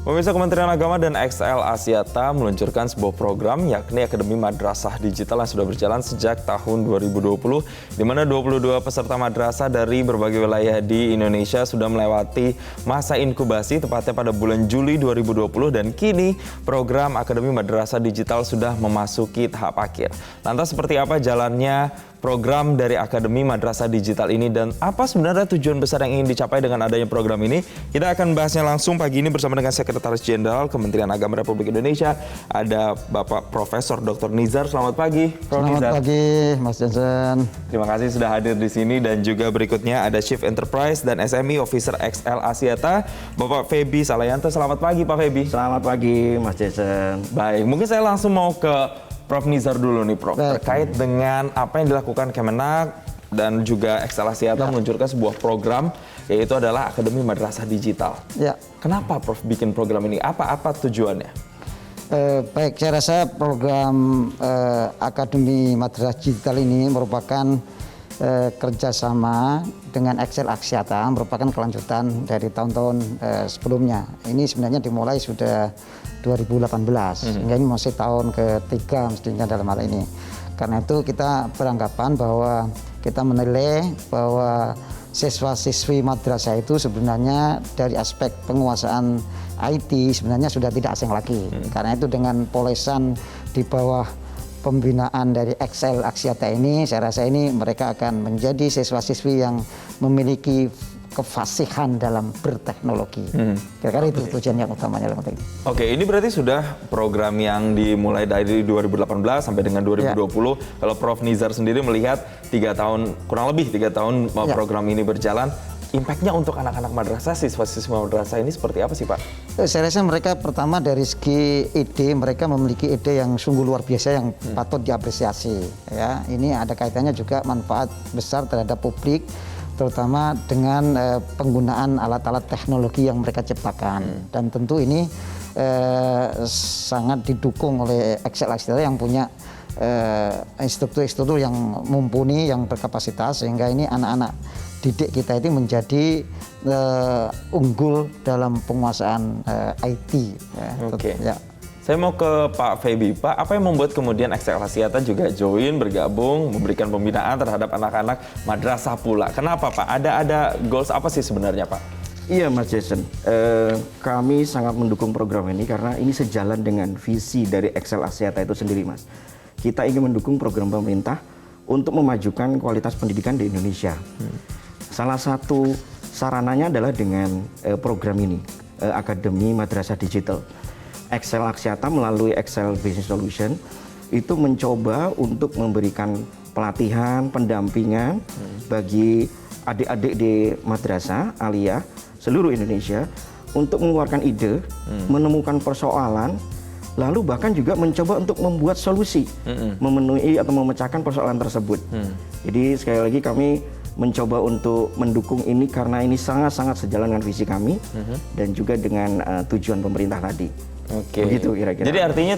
Pemirsa, Kementerian Agama dan XL Axiata meluncurkan sebuah program yakni Akademi Madrasah Digital yang sudah berjalan sejak tahun 2020, di mana 22 peserta madrasah dari berbagai wilayah di Indonesia sudah melewati masa inkubasi tepatnya pada bulan Juli 2020 dan kini program Akademi Madrasah Digital sudah memasuki tahap akhir. Lantas seperti apa jalannya program dari Akademi Madrasah Digital ini dan apa sebenarnya tujuan besar yang ingin dicapai dengan adanya program ini? Kita akan bahasnya langsung pagi ini bersama dengan Sekretaris Jenderal Kementerian Agama Republik Indonesia. Ada Bapak Profesor Dr. Nizar. Selamat pagi, Prof. Selamat Nizar. pagi, Mas Jensen. Terima kasih sudah hadir di sini dan juga berikutnya ada Chief Enterprise dan SME Officer XL Axiata, Bapak Feby Salayanto. Selamat pagi, Pak Feby. Selamat pagi, Mas Jason. Baik, mungkin saya langsung mau ke Prof. Nizar dulu nih, Prof. Baik. Terkait dengan apa yang dilakukan Kemenak dan juga XL Axiata meluncurkan sebuah program yaitu adalah Akademi Madrasah Digital. Ya, Kenapa Prof bikin program ini? Apa tujuannya? baik. Saya rasa program Akademi Madrasah Digital ini merupakan kerjasama dengan XL Axiata, merupakan kelanjutan dari tahun-tahun sebelumnya. Ini sebenarnya dimulai sudah 2018, sehingga ini masih tahun ketiga mestinya dalam hal ini. Karena itu kita beranggapan bahwa kita menilai bahwa siswa-siswi madrasah itu sebenarnya dari aspek penguasaan IT sebenarnya sudah tidak asing lagi. Karena itu dengan polesan di bawah pembinaan dari XL Axiata ini, saya rasa ini mereka akan menjadi siswa-siswi yang memiliki kefasihan dalam berteknologi. Kira-kira itu tujuan yang utamanya. Oke, ini berarti sudah program yang dimulai dari 2018 sampai dengan 2020. Kalau Prof. Nizar sendiri melihat 3 tahun, kurang lebih 3 tahun program ini berjalan, impact-nya untuk anak-anak madrasah, siswa-siswa madrasah ini seperti apa sih, Pak? Saya rasa mereka pertama dari segi ide, mereka memiliki ide yang sungguh luar biasa yang patut diapresiasi. Ya, ini ada kaitannya juga manfaat besar terhadap publik, terutama dengan penggunaan alat-alat teknologi yang mereka ciptakan. Dan tentu ini sangat didukung oleh XL Axiata yang punya instruktur-instruktur yang mumpuni, yang berkapasitas, sehingga ini anak-anak didik kita itu menjadi unggul dalam penguasaan IT. Oke. Ya. Saya mau ke Pak Feby. Pak, apa yang membuat kemudian XL Axiata juga join, bergabung, memberikan pembinaan terhadap anak-anak madrasah pula? Kenapa, Pak? Ada goals apa sih sebenarnya, Pak? Iya, Mas Jason. Kami sangat mendukung program ini karena ini sejalan dengan visi dari XL Axiata itu sendiri, Mas. Kita ingin mendukung program pemerintah untuk memajukan kualitas pendidikan di Indonesia. Salah satu sarananya adalah dengan program ini, Akademi Madrasah Digital. XL Axiata melalui XL Business Solution itu mencoba untuk memberikan pelatihan, pendampingan bagi adik-adik di madrasah aliyah seluruh Indonesia untuk mengeluarkan ide, menemukan persoalan, lalu bahkan juga mencoba untuk membuat solusi, memenuhi atau memecahkan persoalan tersebut. Jadi sekali lagi kami mencoba untuk mendukung ini karena ini sangat-sangat sejalan dengan visi kami dan juga dengan tujuan pemerintah tadi. Oke. Begitu kira-kira. Jadi artinya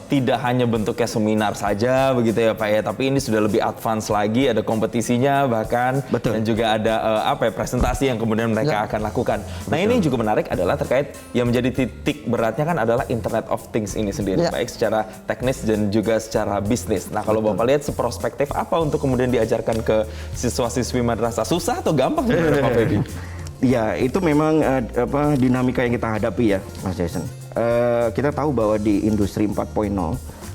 tidak hanya bentuknya seminar saja begitu ya, Pak ya, tapi ini sudah lebih advance lagi, ada kompetisinya bahkan. Betul. Dan juga ada presentasi yang kemudian mereka akan lakukan. Nah, ini juga menarik adalah terkait yang menjadi titik beratnya kan adalah Internet of Things ini sendiri, baik secara teknis dan juga secara bisnis. Nah, kalau Bapak lihat seprospektif apa untuk kemudian diajarkan ke siswa-siswi madrasah, susah atau gampang sebenarnya, Pak Feby? Ya, itu memang dinamika yang kita hadapi ya, Mas Jason. Kita tahu bahwa di industri 4.0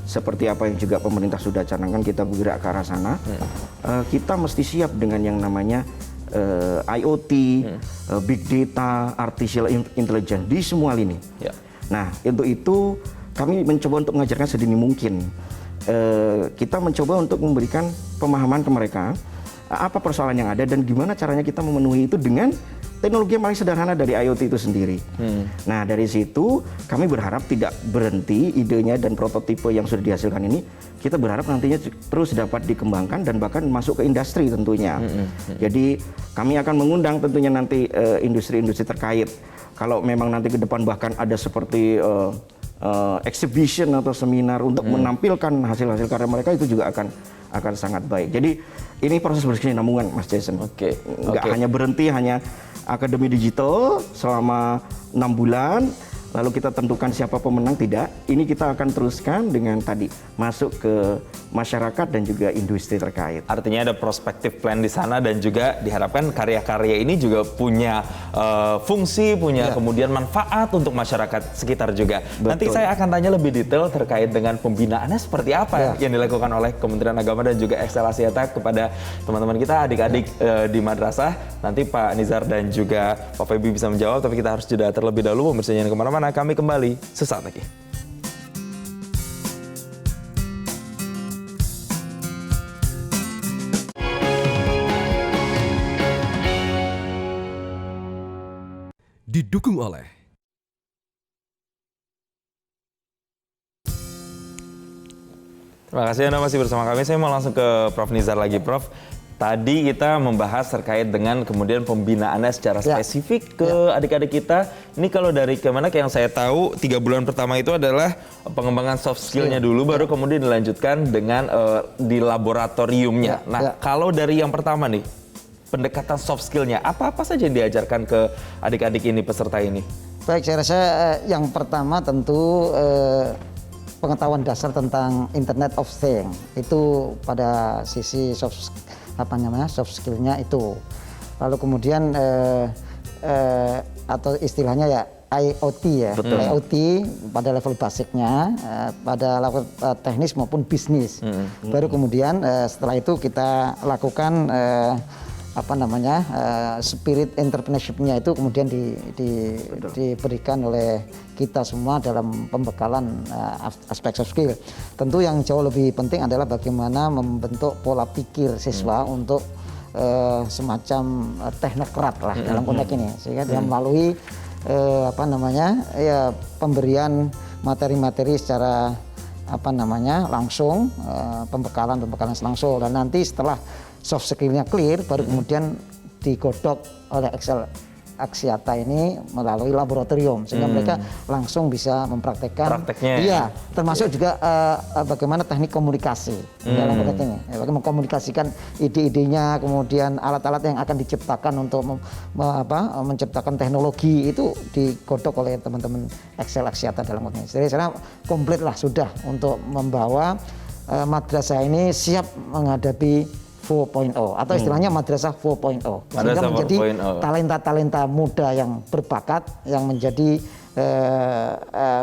seperti apa yang juga pemerintah sudah canangkan, kita bergerak ke arah sana. Kita mesti siap dengan yang namanya IoT, Big Data, Artificial Intelligence di semua lini. Nah, untuk itu kami mencoba untuk mengajarkan sedini mungkin. Kita mencoba untuk memberikan pemahaman ke mereka apa persoalan yang ada dan gimana caranya kita memenuhi itu dengan teknologi yang paling sederhana dari IoT itu sendiri. Nah, dari situ kami berharap tidak berhenti idenya dan prototipe yang sudah dihasilkan ini. Kita berharap nantinya terus dapat dikembangkan dan bahkan masuk ke industri tentunya. Jadi kami akan mengundang tentunya nanti industri-industri terkait. Kalau memang nanti ke depan bahkan ada seperti exhibition atau seminar untuk menampilkan hasil-hasil karya mereka, itu juga akan sangat baik. Jadi ini proses berkesinambungan, Mas Jason. Nggak hanya berhenti hanya akademi digital selama 6 bulan, lalu kita tentukan siapa pemenang, tidak. Ini kita akan teruskan dengan tadi masuk ke masyarakat dan juga industri terkait. Artinya ada prospektif plan di sana dan juga diharapkan karya-karya ini juga punya fungsi, punya kemudian manfaat untuk masyarakat sekitar juga. Betul. Nanti saya akan tanya lebih detail terkait dengan pembinaannya seperti apa yang dilakukan oleh Kementerian Agama dan juga Excel Axiata kepada teman-teman kita, adik-adik di madrasah. Nanti Pak Nizar dan juga Pak Feby bisa menjawab, tapi kita harus jeda terlebih dahulu. Pemirsa jangan kemana-mana, kami kembali sesaat lagi. Didukung oleh Terima kasih Anda masih bersama kami. Saya mau langsung ke Prof. Nizar lagi, Prof. Tadi kita membahas terkait dengan kemudian pembinaannya secara spesifik ke adik-adik kita. Ini kalau dari Kemenak yang saya tahu 3 bulan pertama itu adalah pengembangan soft skill-nya dulu, baru kemudian dilanjutkan dengan di laboratoriumnya. Kalau dari yang pertama nih, pendekatan soft skill-nya, apa-apa saja yang diajarkan ke adik-adik ini, peserta ini? Baik, saya rasa yang pertama tentu pengetahuan dasar tentang Internet of Things itu pada sisi soft skill-nya itu. Lalu kemudian atau istilahnya ya IoT ya. Betul. IoT pada level basicnya, pada level teknis maupun bisnis. Baru kemudian setelah itu kita lakukan spirit entrepreneurship-nya itu kemudian diberikan oleh kita semua dalam pembekalan aspek soft skill. Tentu yang jauh lebih penting adalah bagaimana membentuk pola pikir siswa untuk semacam teknokrat lah dalam konteks ini, sehingga dia melalui pemberian materi-materi secara langsung, pembekalan langsung, dan nanti setelah soft skill-nya clear, baru kemudian digodok oleh Excel Axiata ini melalui laboratorium, sehingga mereka langsung bisa mempraktekkan. Prakteknya. Iya, termasuk juga bagaimana teknik komunikasi dalam konteks ini. Bagaimana mengkomunikasikan ide-idenya, kemudian alat-alat yang akan diciptakan untuk menciptakan teknologi itu digodok oleh teman-teman Excel Axiata dalam konteks ini. Jadi saya komplit lah sudah untuk membawa madrasah ini siap menghadapi 4.0 atau istilahnya madrasah 4.0, sehingga menjadi talenta-talenta muda yang berbakat, yang menjadi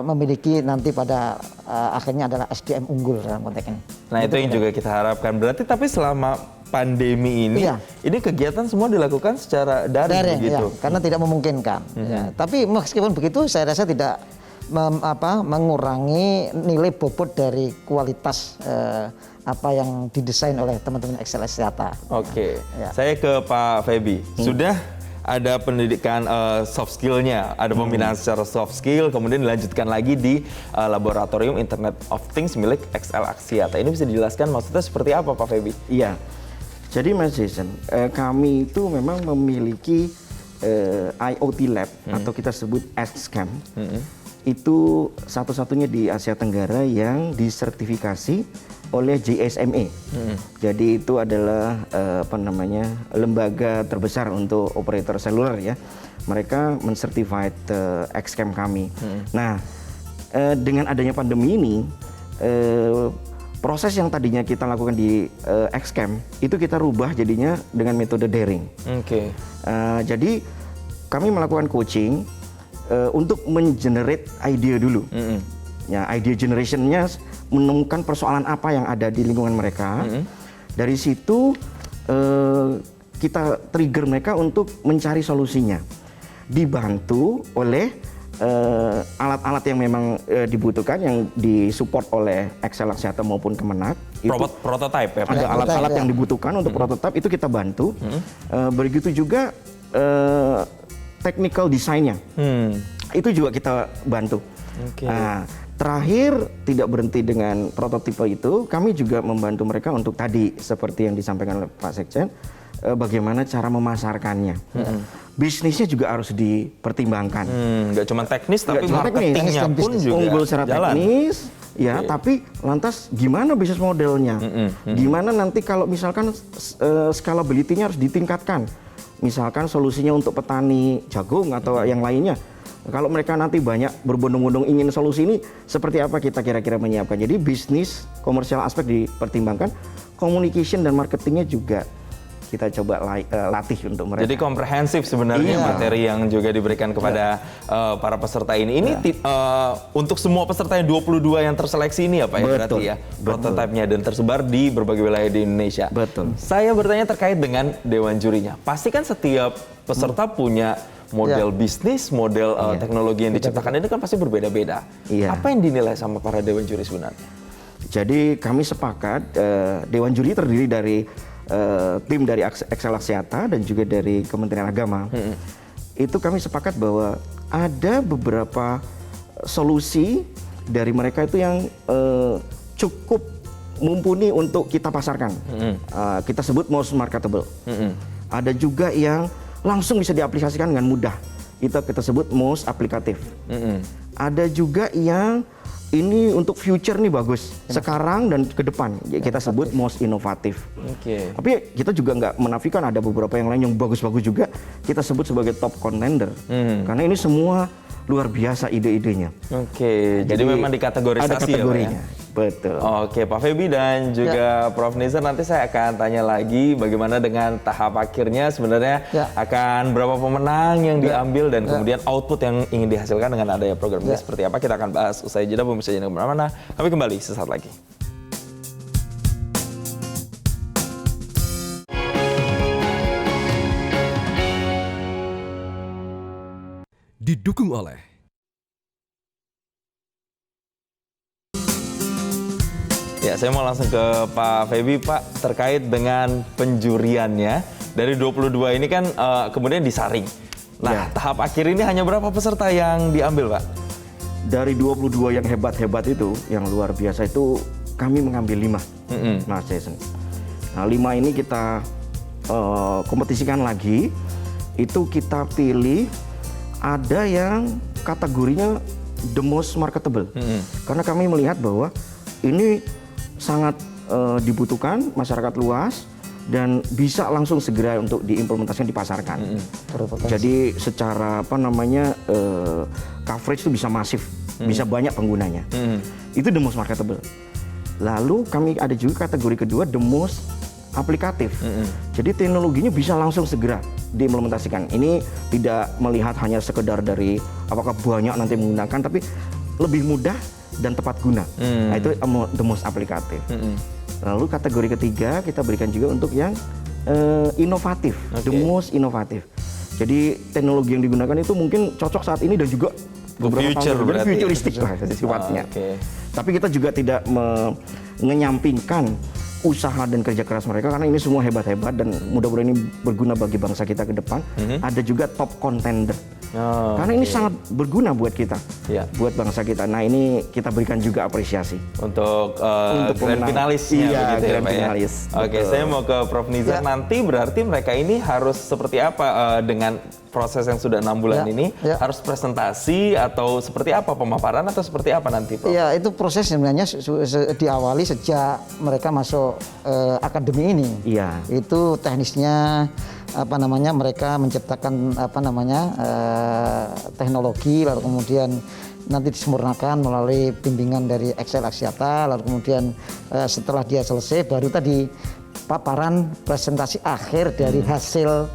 memiliki nanti pada akhirnya adalah SDM unggul dalam konteks ini. Nah itu yang juga kita harapkan. Berarti tapi selama pandemi ini, ini kegiatan semua dilakukan secara daring gitu. Karena tidak memungkinkan. Tapi meskipun begitu, saya rasa tidak mengurangi nilai bobot dari kualitas apa yang didesain oleh teman-teman Excel Axiata. Oke. Saya ke Pak Feby. Sudah ada pendidikan soft skill-nya, ada pembinaan secara soft skill, kemudian dilanjutkan lagi di laboratorium Internet of Things milik Excel Axiata. Ini bisa dijelaskan maksudnya seperti apa, Pak Feby? Iya. Jadi Mas Jason, kami itu memang memiliki IoT Lab atau kita sebut XCAM. Itu satu-satunya di Asia Tenggara yang disertifikasi oleh GSMA. Jadi itu adalah lembaga terbesar untuk operator seluler ya. Mereka mencertified XCAM kami. Nah, dengan adanya pandemi ini, proses yang tadinya kita lakukan di XCAM itu kita rubah jadinya dengan metode daring. Jadi kami melakukan coaching untuk mengenerate ide dulu. Ya, idea generation-nya menemukan persoalan apa yang ada di lingkungan mereka. Dari situ kita trigger mereka untuk mencari solusinya. Dibantu oleh alat-alat yang memang dibutuhkan, yang disupport oleh Excel Axiata maupun Kemenak. Prototype ya? Ada alat-alat yang dibutuhkan untuk prototype, itu kita bantu. Begitu juga technical design-nya. Itu juga kita bantu. Nah, terakhir tidak berhenti dengan prototipe itu, kami juga membantu mereka untuk tadi seperti yang disampaikan oleh Pak Sekjen, bagaimana cara memasarkannya. Bisnisnya juga harus dipertimbangkan. Nggak cuma teknis, tapi marketingnya pun juga unggul secara jalan. teknis, ya. Tapi lantas gimana bisnis modelnya? Gimana nanti kalau misalkan scalability-nya harus ditingkatkan? Misalkan solusinya untuk petani jagung atau yang lainnya, Kalau mereka nanti banyak berbondong-bondong ingin solusi ini, seperti apa kita kira-kira menyiapkan. Jadi bisnis, komersial aspek dipertimbangkan, communication dan marketingnya juga kita coba latih untuk mereka. Jadi komprehensif sebenarnya materi yang juga diberikan kepada para peserta ini. Ini untuk semua peserta yang 22 yang terseleksi ini ya Pak ya berarti ya prototipe-nya dan tersebar di berbagai wilayah di Indonesia. Betul. Saya bertanya terkait dengan dewan jurinya. Pasti kan setiap peserta punya model bisnis, model teknologi yang diciptakan ini kan pasti berbeda-beda. Iya. Apa yang dinilai sama para dewan juri sebenarnya? Jadi kami sepakat dewan juri terdiri dari tim dari Excel Axiata dan juga dari Kementerian Agama. Itu kami sepakat bahwa ada beberapa solusi dari mereka itu yang cukup mumpuni untuk kita pasarkan. Kita sebut most marketable. Ada juga yang langsung bisa diaplikasikan dengan mudah. Itu kita sebut most aplikatif. Ada juga yang ini untuk future nih bagus, sekarang dan ke depan. Kita sebut most inovatif. Tapi kita juga nggak menafikan ada beberapa yang lain yang bagus-bagus juga. Kita sebut sebagai top contender. Karena ini semua luar biasa ide-idenya. Jadi memang dikategorisasi ada kategorinya. Ya Pak ya? Betul. Oke, Pak Feby dan juga Prof. Nizar, nanti saya akan tanya lagi bagaimana dengan tahap akhirnya sebenarnya akan berapa pemenang yang diambil dan kemudian output yang ingin dihasilkan dengan adanya program ini seperti apa. Kita akan bahas usai jeda, pemirsa jangan kemana-mana. Kami kembali sesaat lagi. Didukung oleh Ya, saya mau langsung ke Pak Feby, Pak, terkait dengan penjuriannya. Dari 22 ini kan kemudian disaring. Nah, tahap akhir ini hanya berapa peserta yang diambil, Pak? Dari 22 yang hebat-hebat itu, yang luar biasa itu, kami mengambil 5, Mas Jason. Nah, 5 ini kita kompetisikan lagi. Itu kita pilih, ada yang kategorinya the most marketable. Karena kami melihat bahwa ini sangat dibutuhkan masyarakat luas dan bisa langsung segera untuk diimplementasikan, dipasarkan. Jadi secara coverage itu bisa masif, bisa banyak penggunanya. Itu the most marketable. Lalu kami ada juga kategori kedua the most aplikatif. Jadi teknologinya bisa langsung segera diimplementasikan. Ini tidak melihat hanya sekedar dari apakah banyak nanti menggunakan, tapi lebih mudah dan tepat guna. Nah, itu the most aplikatif. Lalu kategori ketiga kita berikan juga untuk yang inovatif, the most inovatif. Jadi teknologi yang digunakan itu mungkin cocok saat ini dan juga beberapa tahun kemudian futuristik lah sifatnya. Tapi kita juga tidak menyampingkan usaha dan kerja keras mereka karena ini semua hebat-hebat dan mudah-mudahan ini berguna bagi bangsa kita ke depan. Ada juga top contender. Karena ini sangat berguna buat kita, buat bangsa kita. Nah, ini kita berikan juga apresiasi untuk grand finalisnya, begitu ya, Pak ya. Oke, saya mau ke Prof. Nizar. Nanti berarti mereka ini harus seperti apa dengan proses yang sudah 6 bulan ini? Harus presentasi atau seperti apa, pemaparan atau seperti apa nanti, Prof? Ya, itu proses sebenarnya diawali sejak mereka masuk akademi ini. Itu teknisnya mereka menciptakan teknologi, lalu kemudian nanti disempurnakan melalui bimbingan dari Excel Axiata, lalu kemudian setelah dia selesai baru tadi paparan presentasi akhir dari hasil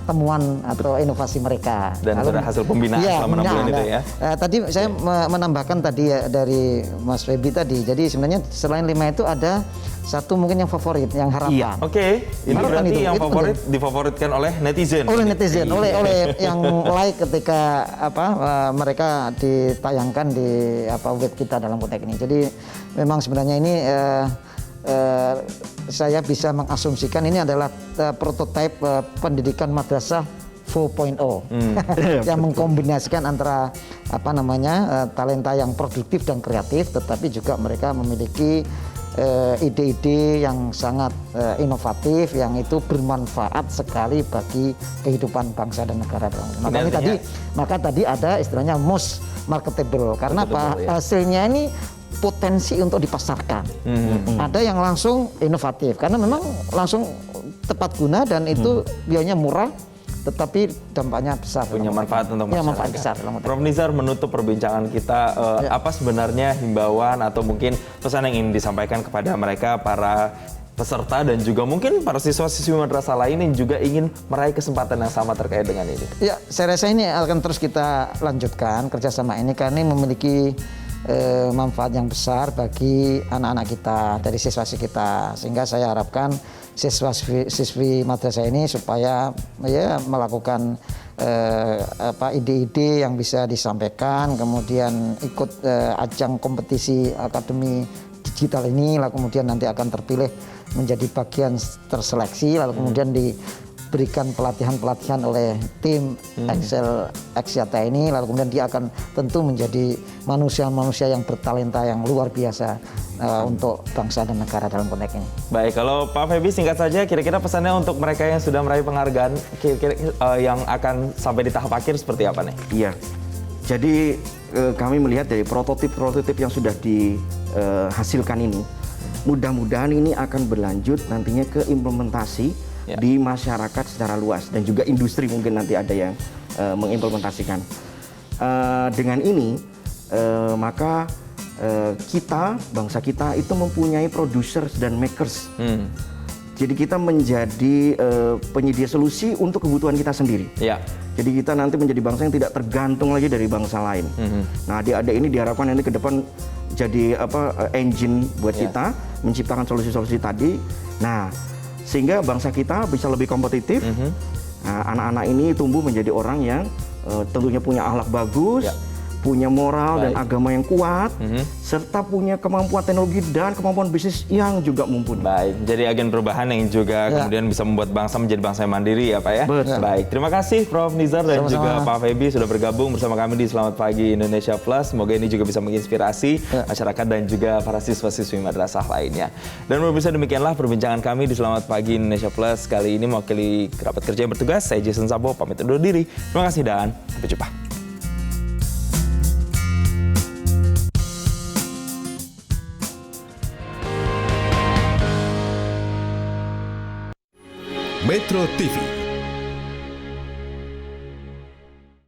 temuan atau inovasi mereka. Dan ada hasil pembinaan selama 6 bulan itu ya. Tadi saya menambahkan tadi ya dari Mas Feby tadi. Jadi sebenarnya selain 5 itu ada satu mungkin yang favorit, yang harapan. Ini berarti yang favorit difavoritkan oleh netizen. Oleh netizen, oleh yang like ketika mereka ditayangkan di web kita dalam konteks ini. Jadi memang sebenarnya ini saya bisa mengasumsikan ini adalah prototipe pendidikan madrasah 4.0 yang mengkombinasikan antara talenta yang produktif dan kreatif, tetapi juga mereka memiliki ide-ide yang sangat inovatif yang itu bermanfaat sekali bagi kehidupan bangsa dan negara. Maka tadi ada istilahnya most marketable karena hasilnya ini potensi untuk dipasarkan. Ada yang langsung inovatif karena memang langsung tepat guna dan itu biayanya murah tetapi dampaknya besar. Punya manfaat untuk masyarakat. Ya, manfaat besar dalam konteks. Prof. Nizar, menutup perbincangan kita, apa sebenarnya himbauan atau mungkin pesan yang ingin disampaikan kepada mereka, para peserta dan juga mungkin para siswa-siswi madrasah lain yang juga ingin meraih kesempatan yang sama terkait dengan ini? Ya, saya rasa ini akan terus kita lanjutkan kerjasama ini karena ini memiliki manfaat yang besar bagi anak-anak kita, dari siswa-siswi kita, sehingga saya harapkan siswa-siswi madrasah ini supaya ya melakukan ide-ide yang bisa disampaikan, kemudian ikut ajang kompetisi akademi digital ini, lalu kemudian nanti akan terpilih menjadi bagian terseleksi, lalu kemudian diberikan pelatihan-pelatihan oleh tim Excel Axiata ini, lalu kemudian dia akan tentu menjadi manusia-manusia yang bertalenta yang luar biasa untuk bangsa dan negara dalam konteks ini. Baik, kalau Pak Feby singkat saja, kira-kira pesannya untuk mereka yang sudah meraih penghargaan, kira-kira yang akan sampai di tahap akhir seperti apa nih? Iya, jadi kami melihat dari prototip-prototip yang sudah dihasilkan ini, mudah-mudahan ini akan berlanjut nantinya ke implementasi di masyarakat secara luas dan juga industri mungkin nanti ada yang mengimplementasikan. Dengan ini maka kita, bangsa kita itu mempunyai producers dan makers. Jadi kita menjadi penyedia solusi untuk kebutuhan kita sendiri. Ya. Jadi kita nanti menjadi bangsa yang tidak tergantung lagi dari bangsa lain. Nah, adik-adik ini diharapkan nanti ke depan jadi engine buat kita menciptakan solusi-solusi tadi. Nah, sehingga bangsa kita bisa lebih kompetitif. Nah, anak-anak ini tumbuh menjadi orang yang tentunya punya akhlak bagus, punya moral dan agama yang kuat, serta punya kemampuan teknologi dan kemampuan bisnis yang juga mumpuni. Baik, jadi agen perubahan yang juga kemudian bisa membuat bangsa menjadi bangsa yang mandiri ya Pak ya? Betul. Baik, terima kasih Prof. Nizar dan Sama-sama. juga Pak Feby sudah bergabung bersama kami di Selamat Pagi Indonesia Plus. Semoga ini juga bisa menginspirasi masyarakat dan juga para siswa-siswi madrasah lainnya. Dan pemirsa, demikianlah perbincangan kami di Selamat Pagi Indonesia Plus. Kali ini mewakili kerabat kerja yang bertugas, saya Jason Sabo, pamit undur diri. Terima kasih dan sampai jumpa. Metro TV